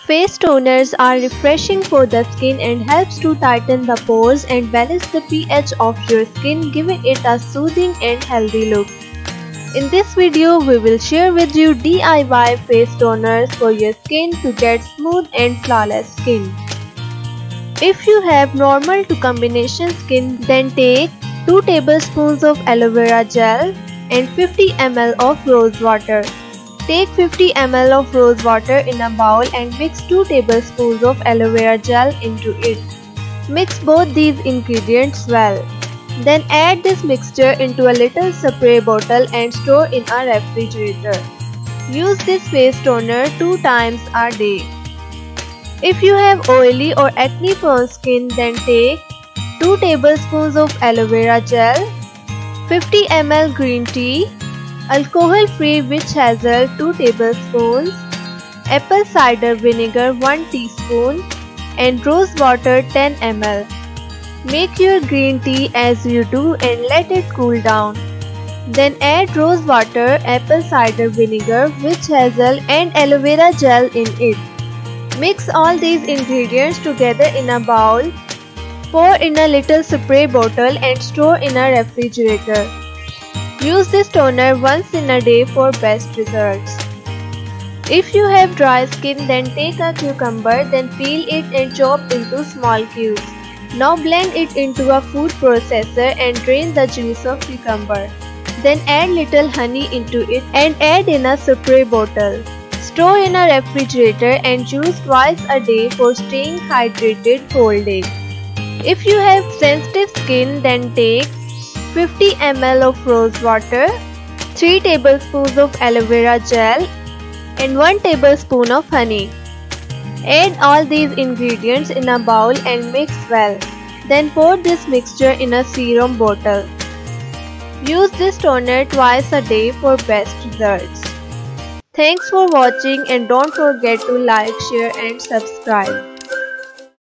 Face toners are refreshing for the skin and helps to tighten the pores and balance the pH of your skin, giving it a soothing and healthy look. In this video, we will share with you DIY face toners for your skin to get smooth and flawless skin. If you have normal to combination skin, then take 2 tablespoons of aloe vera gel and 50 ml of rose water. Take 50 ml of rose water in a bowl and mix 2 tablespoons of aloe vera gel into it. Mix both these ingredients well. Then add this mixture into a little spray bottle and store in a refrigerator. Use this face toner 2 times a day. If you have oily or acne prone skin, then take 2 tablespoons of aloe vera gel, 50 ml green tea, alcohol-free witch hazel 2 tablespoons, apple cider vinegar 1 teaspoon and rose water 10 ml. Make your green tea as you do and let it cool down. Then add rose water, apple cider vinegar, witch hazel and aloe vera gel in it. Mix all these ingredients together in a bowl. Pour in a little spray bottle and store in a refrigerator. Use this toner once in a day for best results. If you have dry skin, then take a cucumber, then peel it and chop into small cubes. Now blend it into a food processor and drain the juice of cucumber. Then add little honey into it and add in a spray bottle. Store in a refrigerator and use twice a day for staying hydrated whole day. If you have sensitive skin, then take 50 ml of rose water, 3 tablespoons of aloe vera gel and 1 tablespoon of honey. Add all these ingredients in a bowl and mix well. Then pour this mixture in a serum bottle. Use this toner twice a day for best results. Thanks for watching and don't forget to like, share and subscribe.